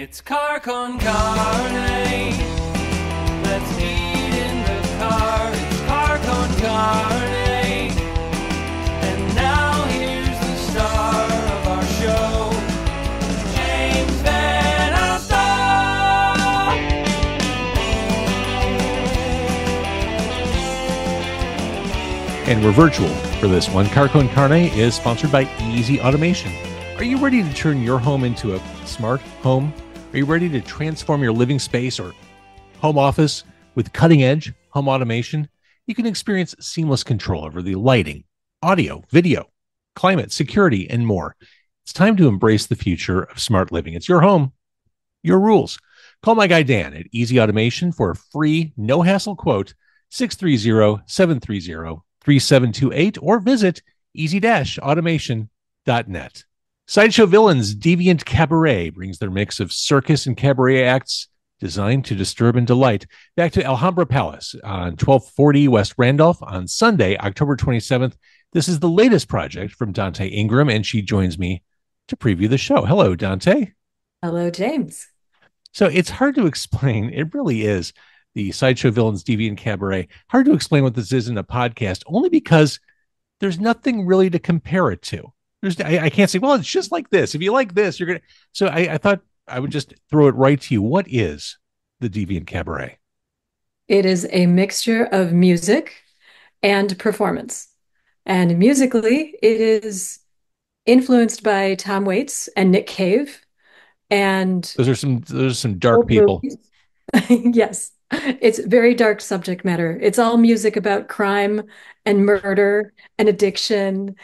It's car con carne. Let's eat in the car. It's car con carne. And now here's the star of our show, James Van Alstyne. And we're virtual for this one. Car con carne is sponsored by Easy Automation. Are you ready to turn your home into a smart home? Are you ready to transform your living space or home office with cutting-edge home automation? You can experience seamless control over the lighting, audio, video, climate, security, and more. It's time to embrace the future of smart living. It's your home, your rules. Call my guy Dan at Easy Automation for a free, no-hassle quote, 630-730-3728, or visit easy-automation.net. Sideshow Villains Deviant Cabaret brings their mix of circus and cabaret acts designed to disturb and delight back to Alhambra Palace on 1240 West Randolph on Sunday, October 27th. This is the latest project from Dante Ingram, and she joins me to preview the show. Hello, Dante. Hello, James. So it's hard to explain. It really is. The Sideshow Villains Deviant Cabaret. Hard to explain what this is in a podcast, only because there's nothing really to compare it to. I can't say, well, it's just like this. If you like this, you're going to. So I thought I would just throw it right to you. What is the Deviant Cabaret? It is a mixture of music and performance. And musically, it is influenced by Tom Waits and Nick Cave. And those are some dark people. Yes, it's very dark subject matter. It's all music about crime and murder and addiction.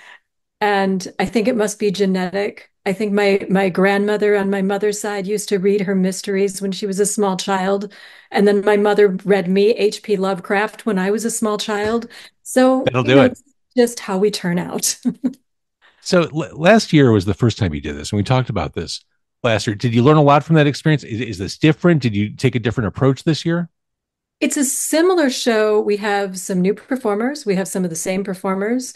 And I think it must be genetic. I think my grandmother on my mother's side used to read her mysteries when she was a small child. And then my mother read me H.P. Lovecraft when I was a small child. So that'll do it. It's just how we turn out. So last year was the first time you did this, and we talked about this last year. Did you learn a lot from that experience? Is this different? Did you take a different approach this year? It's a similar show. We have some new performers. We have some of the same performers.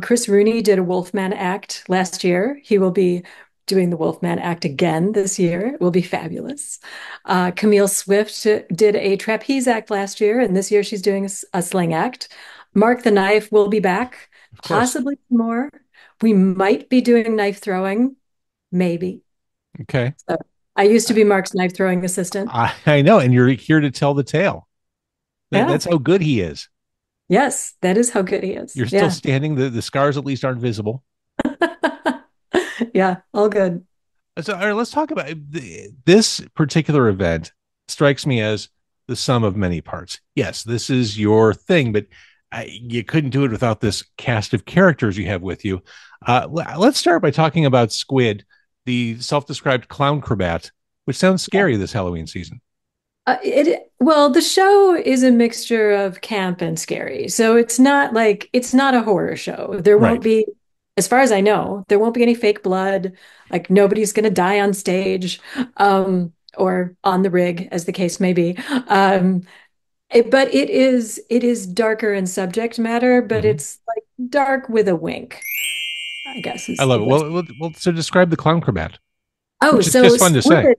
Chris Rooney did a Wolfman act last year. He will be doing the Wolfman act again this year. It will be fabulous. Camille Swift did a trapeze act last year, and this year she's doing a sling act. Mark the Knife will be back, possibly more. We might be doing knife throwing, maybe. Okay. So I used to be Mark's knife throwing assistant. I know, and you're here to tell the tale. That's how good he is. Yes, that is how good he is. You're still standing. The scars at least aren't visible. Yeah, all good. So, all right, let's talk about this particular event. Strikes me as the sum of many parts. Yes, this is your thing, but you couldn't do it without this cast of characters you have with you. Let's start by talking about Squid, the self-described clown acrobat, which sounds scary this Halloween season. Well, the show is a mixture of camp and scary. So it's not a horror show. There won't be, as far as I know, there won't be any fake blood. Like nobody's going to die on stage, or on the rig, as the case may be. But it is darker in subject matter, but it's like dark with a wink, I guess. I love it. Well, so describe the clown acrobat. Oh, so it's just fun to say.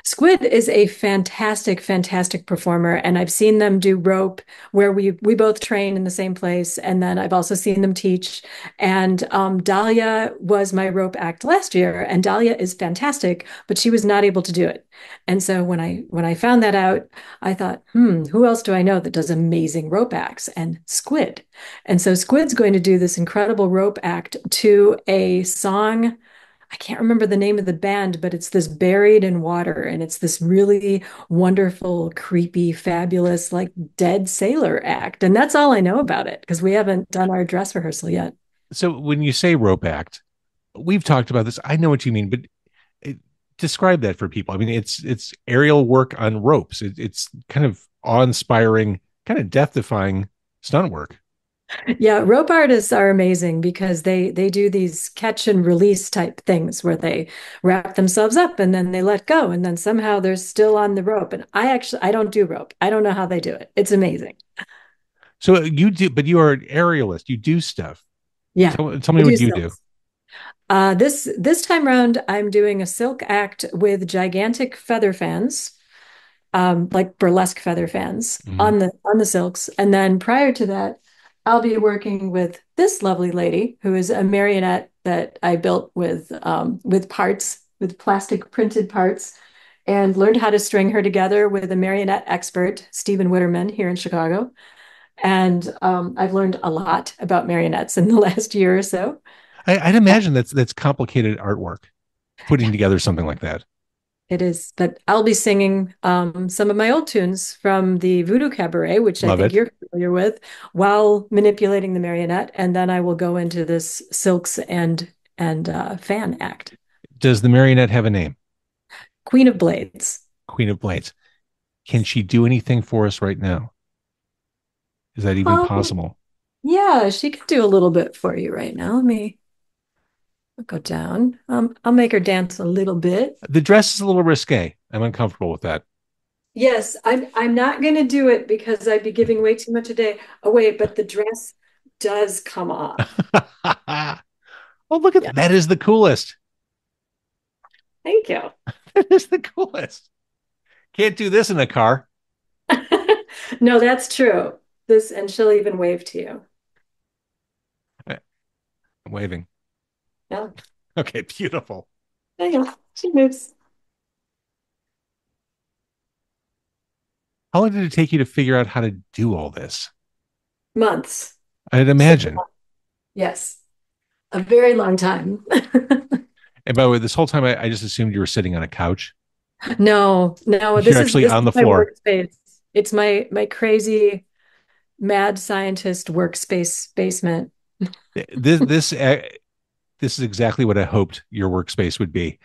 Squid is a fantastic, fantastic performer, and I've seen them do rope where we both train in the same place, and then I've also seen them teach. And Dahlia was my rope act last year, and Dahlia is fantastic, but she was not able to do it. And so when I found that out, I thought, who else do I know that does amazing rope acts? And Squid. And so Squid's going to do this incredible rope act to a song. I can't remember the name of the band, but it's this Buried in Water, and it's this really wonderful, creepy, fabulous, like dead sailor act. And that's all I know about it because we haven't done our dress rehearsal yet. So when you say rope act, we've talked about this. I know what you mean, but describe that for people. I mean, it's aerial work on ropes. It's kind of awe-inspiring, kind of death-defying stunt work. Yeah, rope artists are amazing because they do these catch and release type things where they wrap themselves up and then they let go and then somehow they're still on the rope. And I don't do rope. I don't know how they do it. It's amazing. So you do, but you are an aerialist. You do stuff. Yeah. Tell me what you do. This time round, I'm doing a silk act with gigantic feather fans, like burlesque feather fans Mhm. on the silks. And then prior to that, I'll be working with this lovely lady who is a marionette that I built with parts, with plastic printed parts, and learned how to string her together with a marionette expert, Stephen Witterman, here in Chicago. And I've learned a lot about marionettes in the last year or so. I'd imagine that's complicated artwork, putting together something like that. It is, but I'll be singing some of my old tunes from the Voodoo Cabaret, which I Love think it. you're familiar with, while manipulating the marionette, and then I will go into this silks and fan act. Does the marionette have a name? Queen of Blades. Queen of Blades. Can she do anything for us right now? Is that even Um, possible? yeah, she can do a little bit for you right now. Let me go down. I'll make her dance a little bit. The dress is a little risque. I'm uncomfortable with that. Yes, I'm not going to do it because I'd be giving way too much a day away, but the dress does come off. Oh, look at Yeah, that! Is the coolest. thank you. That is the coolest. Can't do this in a car. No, that's true. This, and she'll even wave to you. I'm waving. Yeah, Okay, beautiful. there you go. She moves. How long did it take you to figure out how to do all this? Months. I'd So, imagine. yes, a very long time. And by the way, this whole time I just assumed you were sitting on a couch. No, no, You're actually this on is the my floor. workspace. It's my crazy mad scientist workspace basement. This this this is exactly what I hoped your workspace would be.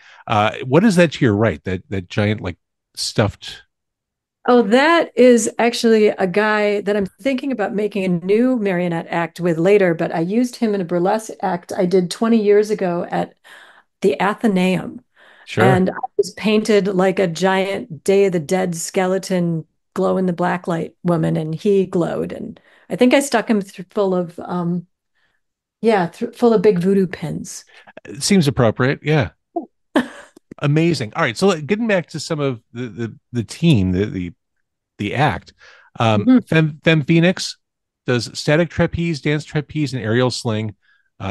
What is that to your right? That giant like stuffed. Oh, that is actually a guy that I'm thinking about making a new marionette act with later, but I used him in a burlesque act I did 20 years ago at the Athenaeum. Sure, And I was painted like a giant Day of the Dead skeleton glow in the black light woman, and he glowed. And I think I stuck him full of yeah, full of big voodoo pins. it seems appropriate. Yeah, amazing. All right, so getting back to some of the team, the act. Mhm, Femme Phoenix does static trapeze, dance trapeze, and aerial sling,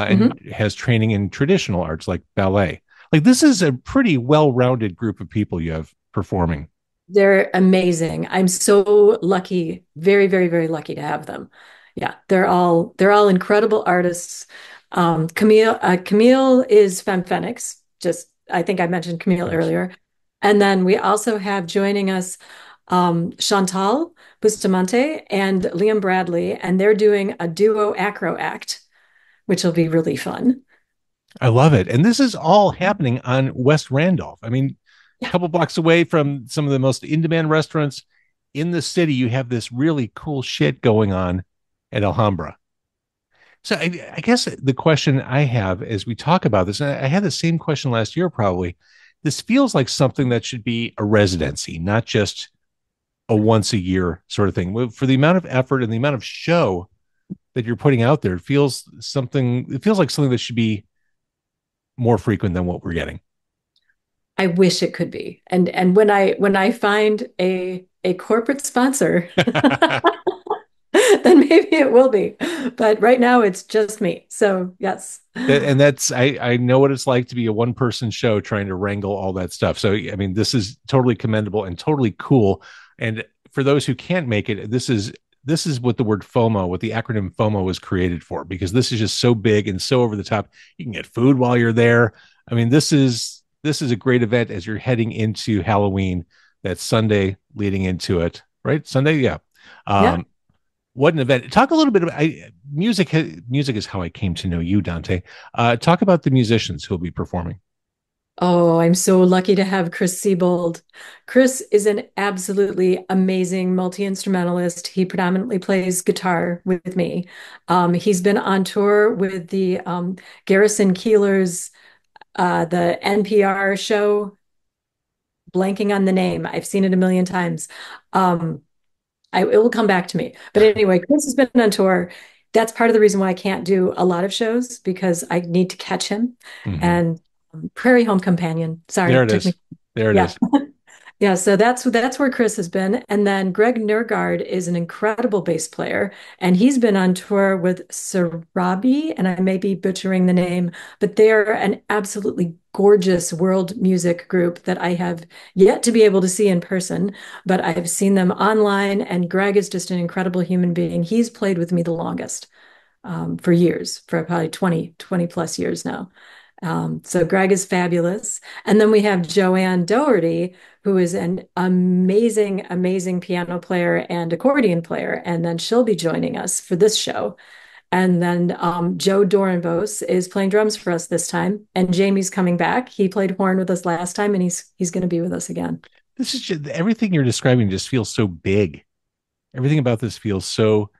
mhm. and has training in traditional arts like ballet. Like this is a pretty well-rounded group of people you have performing. They're amazing. I'm so lucky, very, very, very lucky to have them. Yeah, they're all incredible artists. Camille is Femme Phoenix. Just I think I mentioned Camille Yes, earlier. And then we also have joining us Chantal Bustamante and Liam Bradley, and they're doing a duo acro act, which will be really fun. I love it. And this is all happening on West Randolph. I mean, a Yeah, couple blocks away from some of the most in-demand restaurants in the city, you have this really cool shit going on at Alhambra. So I guess the question I have as we talk about this, and I had the same question last year probably. This feels like something that should be a residency, not just a once a year sort of thing. For the amount of effort and the amount of show that you're putting out there, it feels like something that should be more frequent than what we're getting. I wish it could be. And when I find a corporate sponsor, then maybe it will be. But right now it's just me. So yes. And that's I know what it's like to be a one person show trying to wrangle all that stuff. So I mean, this is totally commendable and totally cool. And for those who can't make it, this is what the word FOMO, what the acronym FOMO was created for, because this is just so big and so over the top. You can get food while you're there. I mean, this is a great event as you're heading into Halloween. That Sunday leading into it, right? Sunday, yeah. Yeah. Um, what an event! Talk a little bit about music. Music is how I came to know you, Dante. Talk about the musicians who will be performing. Oh, I'm so lucky to have Chris Siebold. Chris is an absolutely amazing multi-instrumentalist. He predominantly plays guitar with me. He's been on tour with the Garrison Keillor's the NPR show, blanking on the name. I've seen it a million times. It will come back to me. But anyway, Chris has been on tour. that's part of the reason why I can't do a lot of shows because I need to catch him. Hmm. And Prairie Home Companion. Sorry, There it it took me. is. There it Yeah. is. Yeah, so that's where Chris has been. And then Greg Nergard is an incredible bass player, and he's been on tour with Sarabi, and I may be butchering the name, but they're an absolutely gorgeous world music group that I have yet to be able to see in person, but I've seen them online, and Greg is just an incredible human being. He's played with me the longest, for years, for probably 20 plus years now. So Greg is fabulous. And then we have Joanne Doherty, who is an amazing, amazing piano player and accordion player. And then she'll be joining us for this show. And then Joe Dorenbos is playing drums for us this time. And Jamie's coming back. He played horn with us last time, and he's going to be with us again. This is just, everything you're describing just feels so big. Everything about this feels so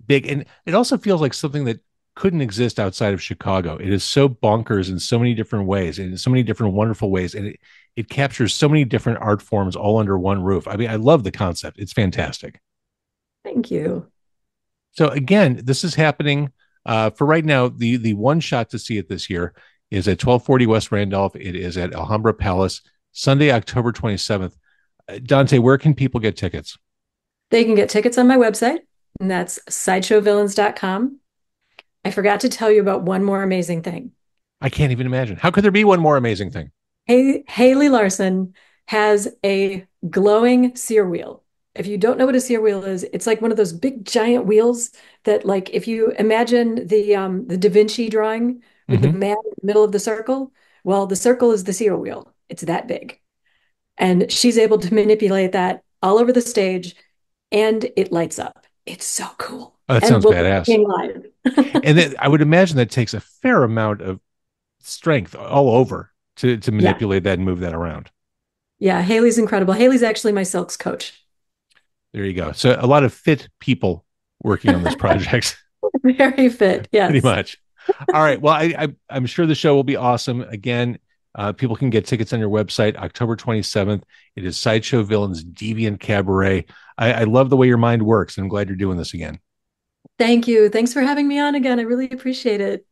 big. And it also feels like something that couldn't exist outside of Chicago. It is so bonkers in so many different ways, and in so many different wonderful ways. And it captures so many different art forms all under one roof. I mean, I love the concept. It's fantastic. Thank you. So again, this is happening for right now. The one shot to see it this year is at 1240 West Randolph. It is at Alhambra Palace, Sunday, October 27th. Dante, where can people get tickets? They can get tickets on my website, and that's sideshowvillains.com. I forgot to tell you about one more amazing thing. I can't even imagine. How could there be one more amazing thing? Haley Larson has a glowing sear wheel. If you don't know what a sear wheel is, it's like one of those big giant wheels that, like, if you imagine the Da Vinci drawing with the Mm-hmm. man in the middle of the circle, well, the circle is the sear wheel. It's that big. And she's able to manipulate that all over the stage, and it lights up. It's so cool. Oh, that And sounds we'll be badass. playing live. And then I would imagine that takes a fair amount of strength all over to Yeah. manipulate that and move that around. Yeah. Haley's incredible. Haley's actually my silks coach. There you go. So a lot of fit people working on this project. Very fit. Pretty Yes. much. All right. Well, I'm sure the show will be awesome. Again, people can get tickets on your website, October 27th. It is Sideshow Villains Deviant Cabaret. I love the way your mind works, and I'm glad you're doing this again. Thank you. Thanks for having me on again. I really appreciate it.